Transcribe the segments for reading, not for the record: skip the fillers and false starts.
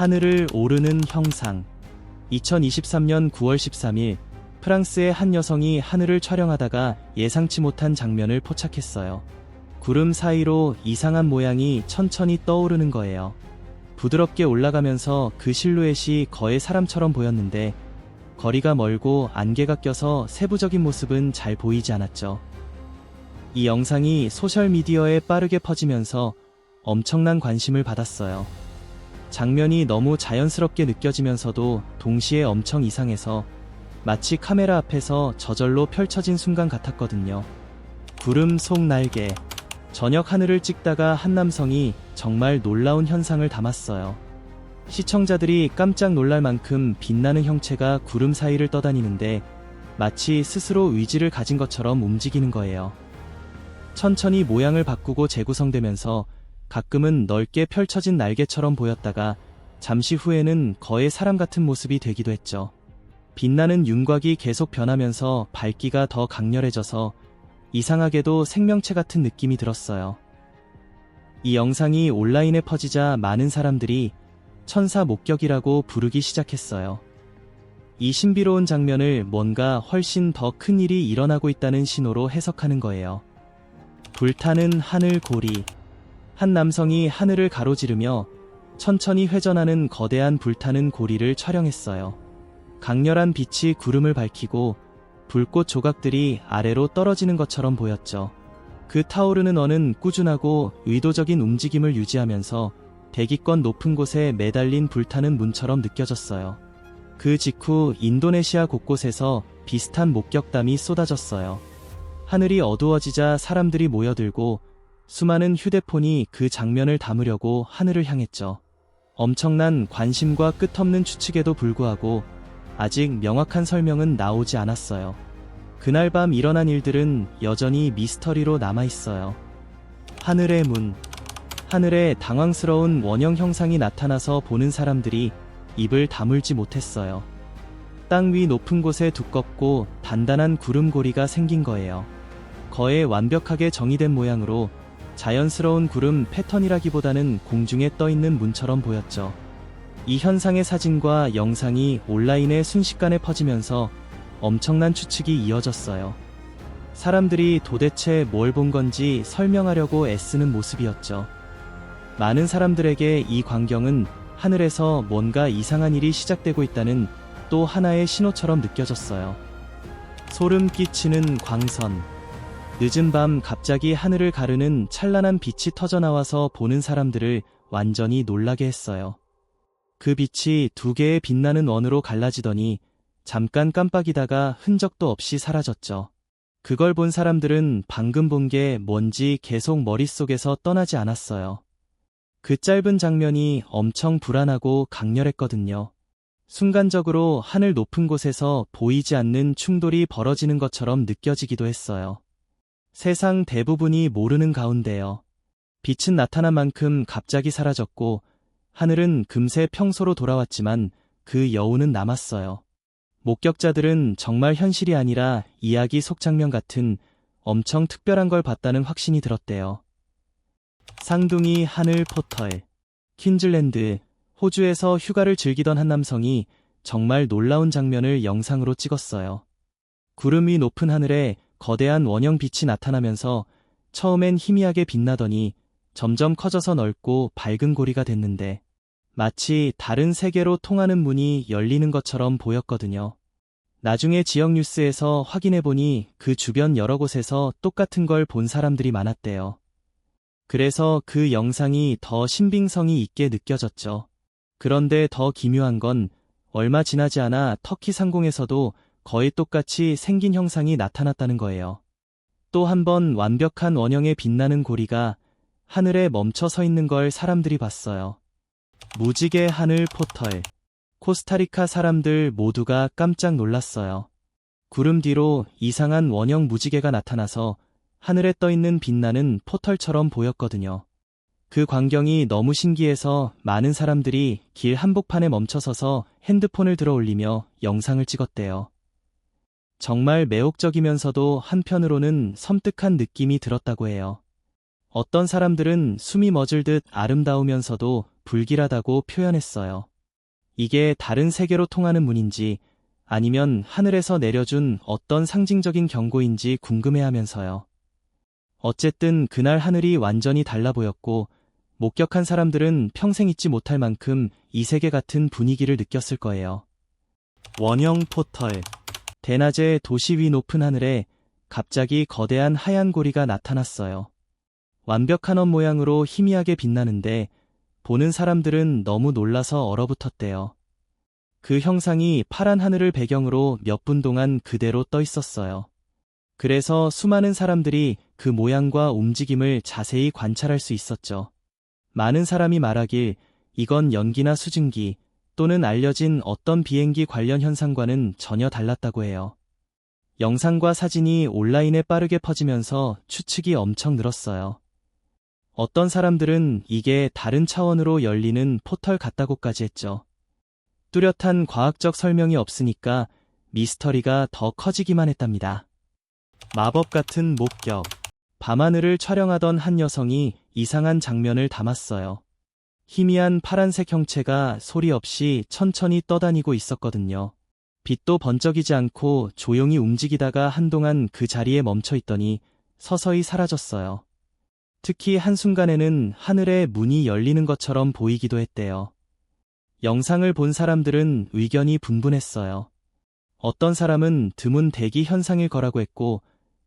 하늘을 오르는 형상. 2023년 9월 13일, 프랑스의 한 여성이 하늘을 촬영하다가 예상치 못한 장면을 포착했어요. 구름 사이로 이상한 모양이 천천히 떠오르는 거예요. 부드럽게 올라가면서 그 실루엣이 거의 사람처럼 보였는데, 거리가 멀고 안개가 껴서 세부적인 모습은 잘 보이지 않았죠. 이 영상이 소셜미디어에 빠르게 퍼지면서 엄청난 관심을 받았어요. 장면이 너무 자연스럽게 느껴지면서도 동시에 엄청 이상해서 마치 카메라 앞에서 저절로 펼쳐진 순간 같았거든요. 구름 속 날개. 저녁 하늘을 찍다가 한 남성이 정말 놀라운 현상을 담았어요. 시청자들이 깜짝 놀랄 만큼 빛나는 형체가 구름 사이를 떠다니는데 마치 스스로 의지를 가진 것처럼 움직이는 거예요. 천천히 모양을 바꾸고 재구성되면서 가끔은 넓게 펼쳐진 날개처럼 보였다가 잠시 후에는 거의 사람 같은 모습이 되기도 했죠. 빛나는 윤곽이 계속 변하면서 밝기가 더 강렬해져서 이상하게도 생명체 같은 느낌이 들었어요. 이 영상이 온라인에 퍼지자 많은 사람들이 천사 목격이라고 부르기 시작했어요. 이 신비로운 장면을 뭔가 훨씬 더 큰 일이 일어나고 있다는 신호로 해석하는 거예요. 불타는 하늘 고리. 한 남성이 하늘을 가로지르며 천천히 회전하는 거대한 불타는 고리를 촬영했어요. 강렬한 빛이 구름을 밝히고 불꽃 조각들이 아래로 떨어지는 것처럼 보였죠. 그 타오르는 원은 꾸준하고 의도적인 움직임을 유지하면서 대기권 높은 곳에 매달린 불타는 문처럼 느껴졌어요. 그 직후 인도네시아 곳곳에서 비슷한 목격담이 쏟아졌어요. 하늘이 어두워지자 사람들이 모여들고 수많은 휴대폰이 그 장면을 담으려고 하늘을 향했죠. 엄청난 관심과 끝없는 추측에도 불구하고 아직 명확한 설명은 나오지 않았어요. 그날 밤 일어난 일들은 여전히 미스터리로 남아있어요. 하늘의 문. 하늘에 당황스러운 원형 형상이 나타나서 보는 사람들이 입을 다물지 못했어요. 땅 위 높은 곳에 두껍고 단단한 구름고리가 생긴 거예요. 거의 완벽하게 정의된 모양으로 자연스러운 구름 패턴이라기보다는 공중에 떠있는 문처럼 보였죠. 이 현상의 사진과 영상이 온라인에 순식간에 퍼지면서 엄청난 추측이 이어졌어요. 사람들이 도대체 뭘 본 건지 설명하려고 애쓰는 모습이었죠. 많은 사람들에게 이 광경은 하늘에서 뭔가 이상한 일이 시작되고 있다는 또 하나의 신호처럼 느껴졌어요. 소름 끼치는 광선. 늦은 밤 갑자기 하늘을 가르는 찬란한 빛이 터져나와서 보는 사람들을 완전히 놀라게 했어요. 그 빛이 두 개의 빛나는 원으로 갈라지더니 잠깐 깜빡이다가 흔적도 없이 사라졌죠. 그걸 본 사람들은 방금 본 게 뭔지 계속 머릿속에서 떠나지 않았어요. 그 짧은 장면이 엄청 불안하고 강렬했거든요. 순간적으로 하늘 높은 곳에서 보이지 않는 충돌이 벌어지는 것처럼 느껴지기도 했어요. 세상 대부분이 모르는 가운데요. 빛은 나타난 만큼 갑자기 사라졌고 하늘은 금세 평소로 돌아왔지만 그 여운은 남았어요. 목격자들은 정말 현실이 아니라 이야기 속 장면 같은 엄청 특별한 걸 봤다는 확신이 들었대요. 쌍둥이 하늘 포털. 퀸즐랜드, 호주에서 휴가를 즐기던 한 남성이 정말 놀라운 장면을 영상으로 찍었어요. 구름 위 높은 하늘에 거대한 원형 빛이 나타나면서 처음엔 희미하게 빛나더니 점점 커져서 넓고 밝은 고리가 됐는데 마치 다른 세계로 통하는 문이 열리는 것처럼 보였거든요. 나중에 지역 뉴스에서 확인해보니 그 주변 여러 곳에서 똑같은 걸 본 사람들이 많았대요. 그래서 그 영상이 더 신빙성이 있게 느껴졌죠. 그런데 더 기묘한 건 얼마 지나지 않아 터키 상공에서도 거의 똑같이 생긴 형상이 나타났다는 거예요. 또 한 번 완벽한 원형의 빛나는 고리가 하늘에 멈춰 서 있는 걸 사람들이 봤어요. 무지개 하늘 포털. 코스타리카 사람들 모두가 깜짝 놀랐어요. 구름 뒤로 이상한 원형 무지개가 나타나서 하늘에 떠있는 빛나는 포털처럼 보였거든요. 그 광경이 너무 신기해서 많은 사람들이 길 한복판에 멈춰서서 핸드폰을 들어 올리며 영상을 찍었대요. 정말 매혹적이면서도 한편으로는 섬뜩한 느낌이 들었다고 해요. 어떤 사람들은 숨이 멎을 듯 아름다우면서도 불길하다고 표현했어요. 이게 다른 세계로 통하는 문인지 아니면 하늘에서 내려준 어떤 상징적인 경고인지 궁금해하면서요. 어쨌든 그날 하늘이 완전히 달라 보였고 목격한 사람들은 평생 잊지 못할 만큼 이 세계 같은 분위기를 느꼈을 거예요. 원형 포털. 대낮에 도시 위 높은 하늘에 갑자기 거대한 하얀 고리가 나타났어요. 완벽한 원 모양으로 희미하게 빛나는데 보는 사람들은 너무 놀라서 얼어붙었대요. 그 형상이 파란 하늘을 배경으로 몇 분 동안 그대로 떠 있었어요. 그래서 수많은 사람들이 그 모양과 움직임을 자세히 관찰할 수 있었죠. 많은 사람이 말하길 이건 연기나 수증기 또는 알려진 어떤 비행기 관련 현상과는 전혀 달랐다고 해요. 영상과 사진이 온라인에 빠르게 퍼지면서 추측이 엄청 늘었어요. 어떤 사람들은 이게 다른 차원으로 열리는 포털 같다고까지 했죠. 뚜렷한 과학적 설명이 없으니까 미스터리가 더 커지기만 했답니다. 마법 같은 목격. 밤하늘을 촬영하던 한 여성이 이상한 장면을 담았어요. 희미한 파란색 형체가 소리 없이 천천히 떠다니고 있었거든요. 빛도 번쩍이지 않고 조용히 움직이다가 한동안 그 자리에 멈춰 있더니 서서히 사라졌어요. 특히 한순간에는 하늘에 문이 열리는 것처럼 보이기도 했대요. 영상을 본 사람들은 의견이 분분했어요. 어떤 사람은 드문 대기 현상일 거라고 했고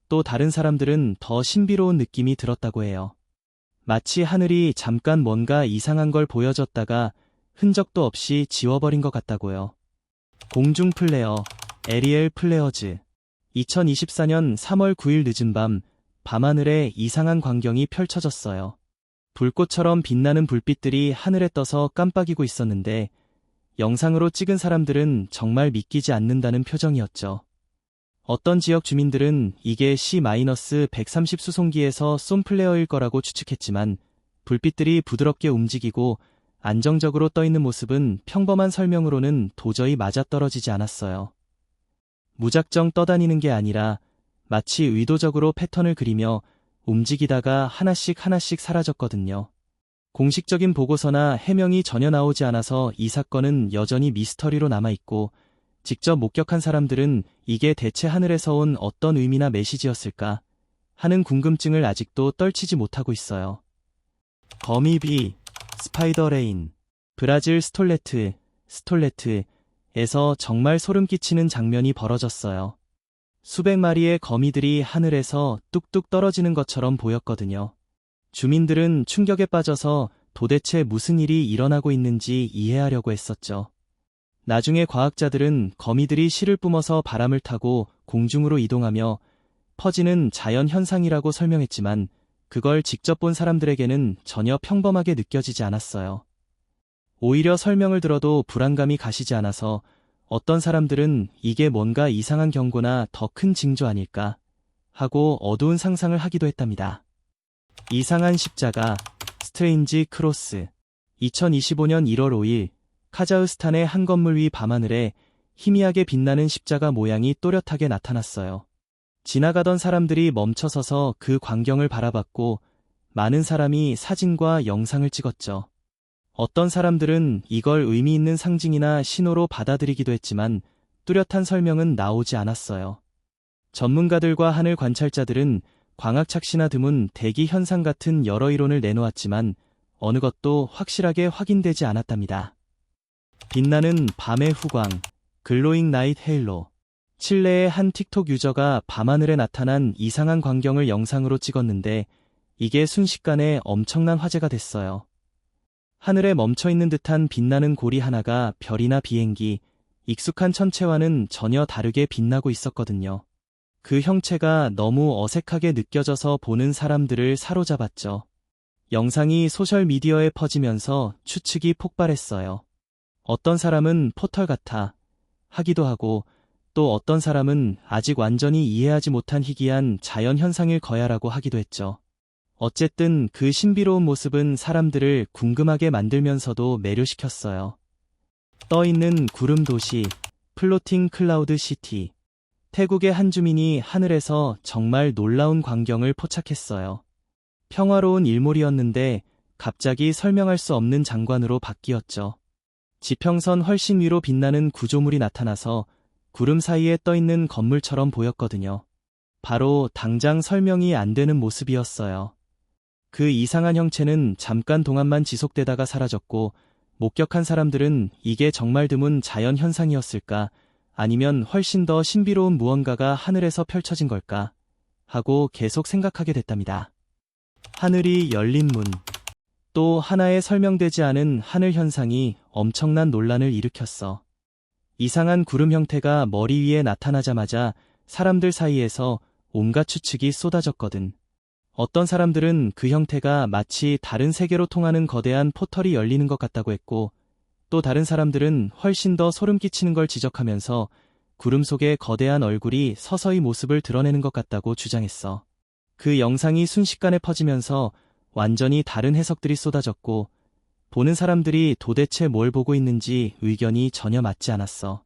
또 다른 사람들은 더 신비로운 느낌이 들었다고 해요. 마치 하늘이 잠깐 뭔가 이상한 걸 보여줬다가 흔적도 없이 지워버린 것 같다고요. 공중 플레어, 에리엘 플레어즈. 2024년 3월 9일 늦은 밤, 밤하늘에 이상한 광경이 펼쳐졌어요. 불꽃처럼 빛나는 불빛들이 하늘에 떠서 깜빡이고 있었는데 영상으로 찍은 사람들은 정말 믿기지 않는다는 표정이었죠. 어떤 지역 주민들은 이게 C-130 수송기에서 쏜 플레어일 거라고 추측했지만 불빛들이 부드럽게 움직이고 안정적으로 떠있는 모습은 평범한 설명으로는 도저히 맞아떨어지지 않았어요. 무작정 떠다니는 게 아니라 마치 의도적으로 패턴을 그리며 움직이다가 하나씩 사라졌거든요. 공식적인 보고서나 해명이 전혀 나오지 않아서 이 사건은 여전히 미스터리로 남아있고 직접 목격한 사람들은 이게 대체 하늘에서 온 어떤 의미나 메시지였을까 하는 궁금증을 아직도 떨치지 못하고 있어요. 거미비, 스파이더레인. 브라질 스톨레트에서 정말 소름 끼치는 장면이 벌어졌어요. 수백 마리의 거미들이 하늘에서 뚝뚝 떨어지는 것처럼 보였거든요. 주민들은 충격에 빠져서 도대체 무슨 일이 일어나고 있는지 이해하려고 했었죠. 나중에 과학자들은 거미들이 실을 뿜어서 바람을 타고 공중으로 이동하며 퍼지는 자연 현상이라고 설명했지만 그걸 직접 본 사람들에게는 전혀 평범하게 느껴지지 않았어요. 오히려 설명을 들어도 불안감이 가시지 않아서 어떤 사람들은 이게 뭔가 이상한 경고나 더 큰 징조 아닐까 하고 어두운 상상을 하기도 했답니다. 이상한 십자가, 스트레인지 크로스. 2025년 1월 5일 카자흐스탄의 한 건물 위 밤하늘에 희미하게 빛나는 십자가 모양이 또렷하게 나타났어요. 지나가던 사람들이 멈춰서서 그 광경을 바라봤고 많은 사람이 사진과 영상을 찍었죠. 어떤 사람들은 이걸 의미 있는 상징이나 신호로 받아들이기도 했지만 뚜렷한 설명은 나오지 않았어요. 전문가들과 하늘 관찰자들은 광학착시나 드문 대기 현상 같은 여러 이론을 내놓았지만 어느 것도 확실하게 확인되지 않았답니다. 빛나는 밤의 후광, 글로잉 나잇 헤일로. 칠레의 한 틱톡 유저가 밤하늘에 나타난 이상한 광경을 영상으로 찍었는데 이게 순식간에 엄청난 화제가 됐어요. 하늘에 멈춰있는 듯한 빛나는 고리 하나가 별이나 비행기, 익숙한 천체와는 전혀 다르게 빛나고 있었거든요. 그 형체가 너무 어색하게 느껴져서 보는 사람들을 사로잡았죠. 영상이 소셜미디어에 퍼지면서 추측이 폭발했어요. 어떤 사람은 포털 같아 하기도 하고 또 어떤 사람은 아직 완전히 이해하지 못한 희귀한 자연현상일 거야라고 하기도 했죠. 어쨌든 그 신비로운 모습은 사람들을 궁금하게 만들면서도 매료시켰어요. 떠있는 구름 도시, 플로팅 클라우드 시티. 태국의 한 주민이 하늘에서 정말 놀라운 광경을 포착했어요. 평화로운 일몰이었는데 갑자기 설명할 수 없는 장관으로 바뀌었죠. 지평선 훨씬 위로 빛나는 구조물이 나타나서 구름 사이에 떠있는 건물처럼 보였거든요. 바로 당장 설명이 안 되는 모습이었어요. 그 이상한 형체는 잠깐 동안만 지속되다가 사라졌고, 목격한 사람들은 이게 정말 드문 자연 현상이었을까, 아니면 훨씬 더 신비로운 무언가가 하늘에서 펼쳐진 걸까 하고 계속 생각하게 됐답니다. 하늘이 열린 문. 또 하나의 설명되지 않은 하늘 현상이 엄청난 논란을 일으켰어. 이상한 구름 형태가 머리 위에 나타나자마자 사람들 사이에서 온갖 추측이 쏟아졌거든. 어떤 사람들은 그 형태가 마치 다른 세계로 통하는 거대한 포털이 열리는 것 같다고 했고, 또 다른 사람들은 훨씬 더 소름 끼치는 걸 지적하면서 구름 속에 거대한 얼굴이 서서히 모습을 드러내는 것 같다고 주장했어. 그 영상이 순식간에 퍼지면서 완전히 다른 해석들이 쏟아졌고, 보는 사람들이 도대체 뭘 보고 있는지 의견이 전혀 맞지 않았어.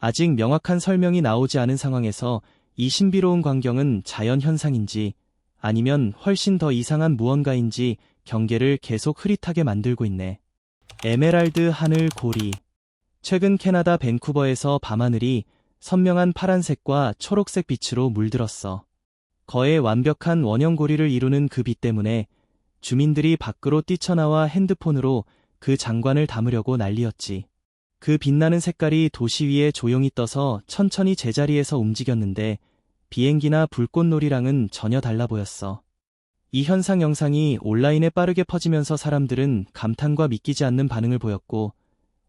아직 명확한 설명이 나오지 않은 상황에서 이 신비로운 광경은 자연 현상인지 아니면 훨씬 더 이상한 무언가인지 경계를 계속 흐릿하게 만들고 있네. 에메랄드 하늘 고리. 최근 캐나다 밴쿠버에서 밤하늘이 선명한 파란색과 초록색 빛으로 물들었어. 거의 완벽한 원형 고리를 이루는 그 빛 때문에 주민들이 밖으로 뛰쳐나와 핸드폰으로 그 장관을 담으려고 난리였지. 그 빛나는 색깔이 도시 위에 조용히 떠서 천천히 제자리에서 움직였는데 비행기나 불꽃놀이랑은 전혀 달라 보였어. 이 현상 영상이 온라인에 빠르게 퍼지면서 사람들은 감탄과 믿기지 않는 반응을 보였고,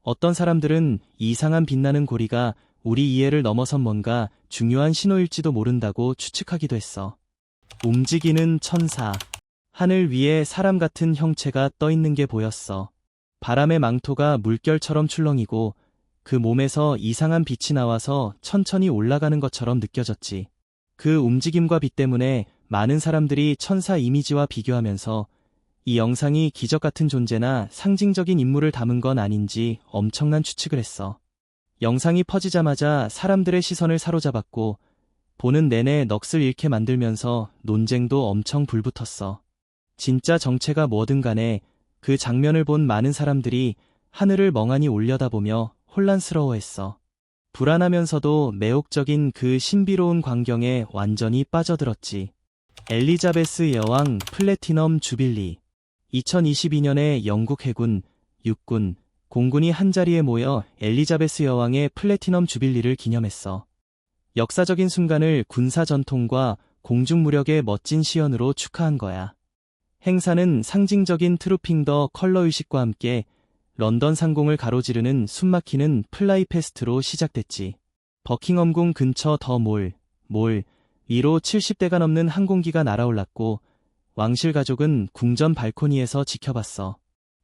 어떤 사람들은 이상한 빛나는 고리가 우리 이해를 넘어선 뭔가 중요한 신호일지도 모른다고 추측하기도 했어. 움직이는 천사. 하늘 위에 사람 같은 형체가 떠 있는 게 보였어. 바람의 망토가 물결처럼 출렁이고 그 몸에서 이상한 빛이 나와서 천천히 올라가는 것처럼 느껴졌지. 그 움직임과 빛 때문에 많은 사람들이 천사 이미지와 비교하면서 이 영상이 기적 같은 존재나 상징적인 인물을 담은 건 아닌지 엄청난 추측을 했어. 영상이 퍼지자마자 사람들의 시선을 사로잡았고, 보는 내내 넋을 잃게 만들면서 논쟁도 엄청 불붙었어. 진짜 정체가 뭐든 간에 그 장면을 본 많은 사람들이 하늘을 멍하니 올려다보며 혼란스러워했어. 불안하면서도 매혹적인 그 신비로운 광경에 완전히 빠져들었지. 엘리자베스 여왕 플래티넘 주빌리. 2022년에 영국 해군, 육군, 공군이 한자리에 모여 엘리자베스 여왕의 플래티넘 주빌리를 기념했어. 역사적인 순간을 군사 전통과 공중무력의 멋진 시연으로 축하한 거야. 행사는 상징적인 트루핑 더 컬러 의식과 함께 런던 상공을 가로지르는 숨막히는 플라이 페스트로 시작됐지. 버킹엄궁 근처 더 몰 위로 70대가 넘는 항공기가 날아올랐고, 왕실 가족은 궁전 발코니에서 지켜봤어.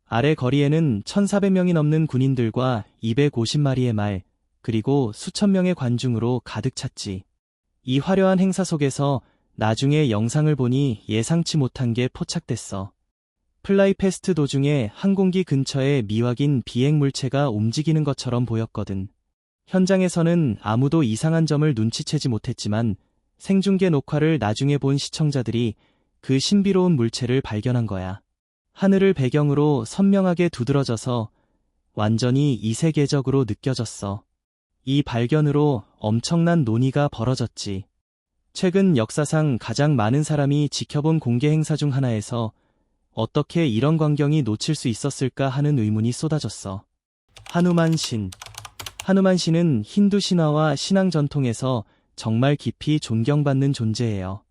아래 거리에는 1,400명이 넘는 군인들과 250마리의 말, 그리고 수천 명의 관중으로 가득 찼지. 이 화려한 행사 속에서 나중에 영상을 보니 예상치 못한 게 포착됐어. 플라이 페스트 도중에 항공기 근처에 미확인 비행 물체가 움직이는 것처럼 보였거든. 현장에서는 아무도 이상한 점을 눈치채지 못했지만 생중계 녹화를 나중에 본 시청자들이 그 신비로운 물체를 발견한 거야. 하늘을 배경으로 선명하게 두드러져서 완전히 이세계적으로 느껴졌어. 이 발견으로 엄청난 논의가 벌어졌지. 최근 역사상 가장 많은 사람이 지켜본 공개 행사 중 하나에서 어떻게 이런 광경이 놓칠 수 있었을까 하는 의문이 쏟아졌어. 하누만 신. 하누만 신은 힌두 신화와 신앙 전통에서 정말 깊이 존경받는 존재예요.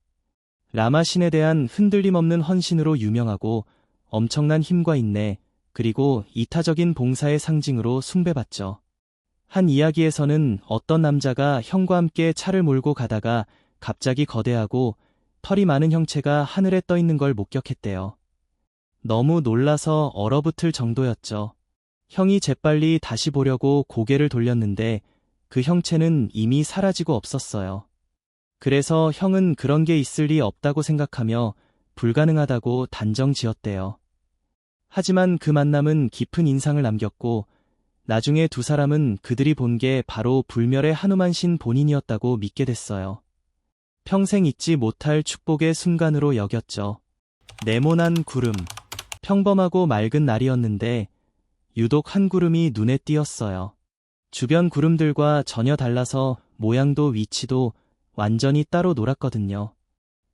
라마 신에 대한 흔들림 없는 헌신으로 유명하고 엄청난 힘과 인내, 그리고 이타적인 봉사의 상징으로 숭배받죠. 한 이야기에서는 어떤 남자가 형과 함께 차를 몰고 가다가 갑자기 거대하고 털이 많은 형체가 하늘에 떠 있는 걸 목격했대요. 너무 놀라서 얼어붙을 정도였죠. 형이 재빨리 다시 보려고 고개를 돌렸는데 그 형체는 이미 사라지고 없었어요. 그래서 형은 그런 게 있을 리 없다고 생각하며 불가능하다고 단정 지었대요. 하지만 그 만남은 깊은 인상을 남겼고, 나중에 두 사람은 그들이 본 게 바로 불멸의 하누만 신 본인이었다고 믿게 됐어요. 평생 잊지 못할 축복의 순간으로 여겼죠. 네모난 구름. 평범하고 맑은 날이었는데 유독 한 구름이 눈에 띄었어요. 주변 구름들과 전혀 달라서 모양도 위치도 완전히 따로 놀았거든요.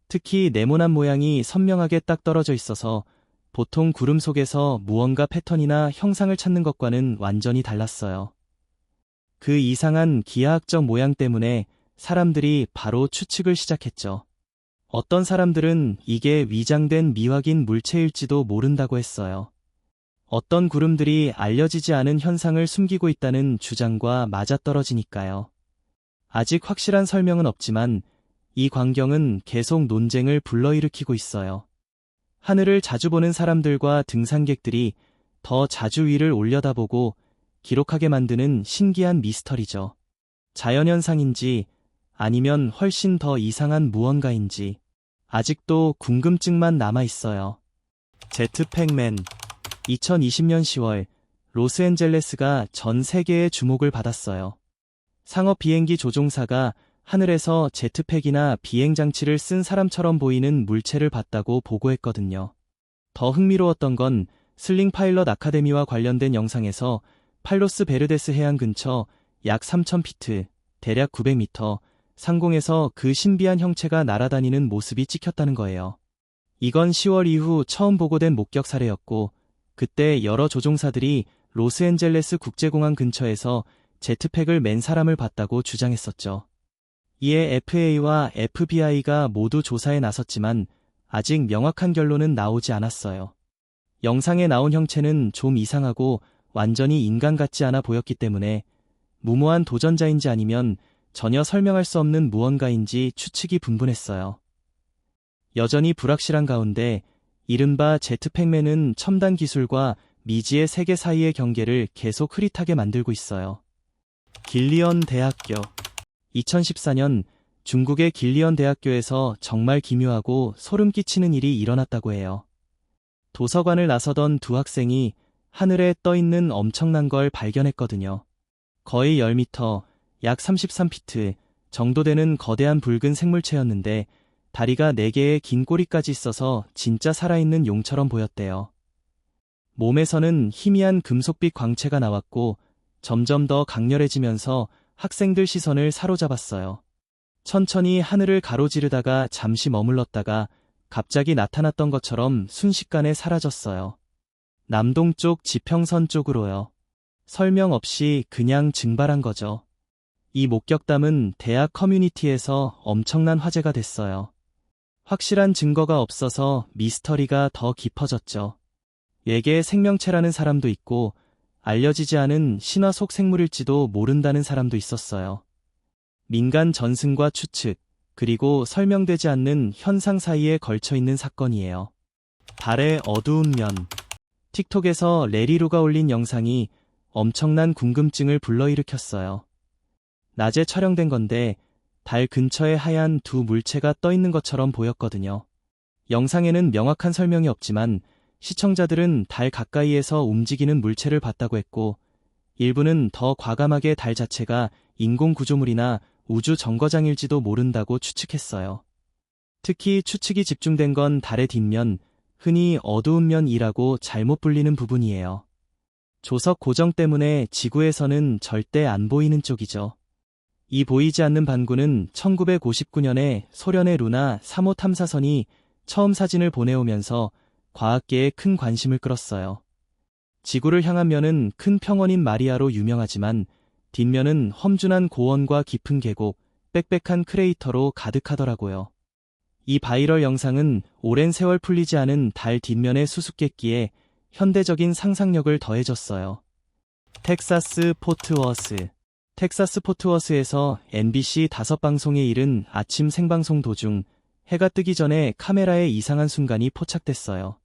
특히 네모난 모양이 선명하게 딱 떨어져 있어서 보통 구름 속에서 무언가 패턴이나 형상을 찾는 것과는 완전히 달랐어요. 그 이상한 기하학적 모양 때문에 사람들이 바로 추측을 시작했죠. 어떤 사람들은 이게 위장된 미확인 물체일지도 모른다고 했어요. 어떤 구름들이 알려지지 않은 현상을 숨기고 있다는 주장과 맞아떨어지니까요. 아직 확실한 설명은 없지만 이 광경은 계속 논쟁을 불러일으키고 있어요. 하늘을 자주 보는 사람들과 등산객들이 더 자주 위를 올려다보고 기록하게 만드는 신기한 미스터리죠. 자연현상인지 아니면 훨씬 더 이상한 무언가인지 아직도 궁금증만 남아있어요. 제트팩맨 2020년 10월 로스앤젤레스가 전 세계의 주목을 받았어요. 상업 비행기 조종사가 하늘에서 제트팩이나 비행장치를 쓴 사람처럼 보이는 물체를 봤다고 보고했거든요. 더 흥미로웠던 건 슬링 파일럿 아카데미와 관련된 영상에서 팔로스 베르데스 해안 근처 약 3,000피트, 대략 900m, 상공에서 그 신비한 형체가 날아다니는 모습이 찍혔다는 거예요. 이건 10월 이후 처음 보고된 목격 사례였고, 그때 여러 조종사들이 로스앤젤레스 국제공항 근처에서 제트팩을 맨 사람을 봤다고 주장했었죠. 이에 FAA와 FBI가 모두 조사에 나섰지만 아직 명확한 결론은 나오지 않았어요. 영상에 나온 형체는 좀 이상하고 완전히 인간 같지 않아 보였기 때문에 무모한 도전자인지 아니면 전혀 설명할 수 없는 무언가인지 추측이 분분했어요. 여전히 불확실한 가운데 이른바 제트팩맨은 첨단 기술과 미지의 세계 사이의 경계를 계속 흐릿하게 만들고 있어요. 길리언 대학교 2014년 중국의 길리언 대학교에서 정말 기묘하고 소름 끼치는 일이 일어났다고 해요. 도서관을 나서던 두 학생이 하늘에 떠있는 엄청난 걸 발견했거든요. 거의 10m, 약 33피트 정도 되는 거대한 붉은 생물체였는데 다리가 4개의 긴 꼬리까지 있어서 진짜 살아있는 용처럼 보였대요. 몸에서는 희미한 금속빛 광채가 나왔고 점점 더 강렬해지면서 학생들 시선을 사로잡았어요. 천천히 하늘을 가로지르다가 잠시 머물렀다가 갑자기 나타났던 것처럼 순식간에 사라졌어요. 남동쪽 지평선 쪽으로요. 설명 없이 그냥 증발한 거죠. 이 목격담은 대학 커뮤니티에서 엄청난 화제가 됐어요. 확실한 증거가 없어서 미스터리가 더 깊어졌죠. 외계의 생명체라는 사람도 있고 알려지지 않은 신화 속 생물일지도 모른다는 사람도 있었어요. 민간 전승과 추측, 그리고 설명되지 않는 현상 사이에 걸쳐있는 사건이에요. 달의 어두운 면. 틱톡에서 레리루가 올린 영상이 엄청난 궁금증을 불러일으켰어요. 낮에 촬영된 건데 달 근처에 하얀 두 물체가 떠있는 것처럼 보였거든요. 영상에는 명확한 설명이 없지만 시청자들은 달 가까이에서 움직이는 물체를 봤다고 했고 일부는 더 과감하게 달 자체가 인공 구조물이나 우주 정거장일지도 모른다고 추측했어요. 특히 추측이 집중된 건 달의 뒷면, 흔히 어두운 면이라고 잘못 불리는 부분이에요. 조석 고정 때문에 지구에서는 절대 안 보이는 쪽이죠. 이 보이지 않는 반구는 1959년에 소련의 루나 3호 탐사선이 처음 사진을 보내오면서 과학계에 큰 관심을 끌었어요. 지구를 향한 면은 큰 평원인 마리아로 유명하지만 뒷면은 험준한 고원과 깊은 계곡, 빽빽한 크레이터로 가득하더라고요. 이 바이럴 영상은 오랜 세월 풀리지 않은 달 뒷면의 수수께끼에 현대적인 상상력을 더해줬어요. 텍사스 포트워스. 텍사스 포트워스에서 MBC 5방송에 이른 아침 생방송 도중 해가 뜨기 전에 카메라에 이상한 순간이 포착됐어요.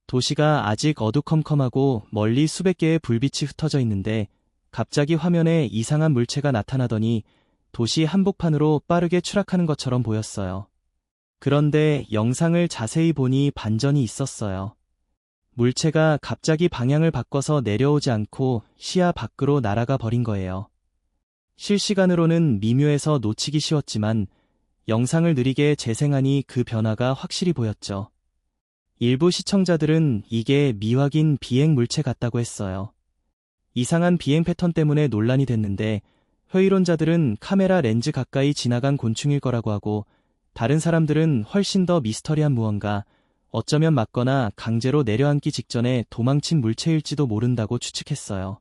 도시가 아직 어두컴컴하고 멀리 수백 개의 불빛이 흩어져 있는데 갑자기 화면에 이상한 물체가 나타나더니 도시 한복판으로 빠르게 추락하는 것처럼 보였어요. 그런데 영상을 자세히 보니 반전이 있었어요. 물체가 갑자기 방향을 바꿔서 내려오지 않고 시야 밖으로 날아가 버린 거예요. 실시간으로는 미묘해서 놓치기 쉬웠지만 영상을 느리게 재생하니 그 변화가 확실히 보였죠. 일부 시청자들은 이게 미확인 비행 물체 같다고 했어요. 이상한 비행 패턴 때문에 논란이 됐는데 회의론자들은 카메라 렌즈 가까이 지나간 곤충일 거라고 하고 다른 사람들은 훨씬 더 미스터리한 무언가, 어쩌면 맞거나 강제로 내려앉기 직전에 도망친 물체일지도 모른다고 추측했어요.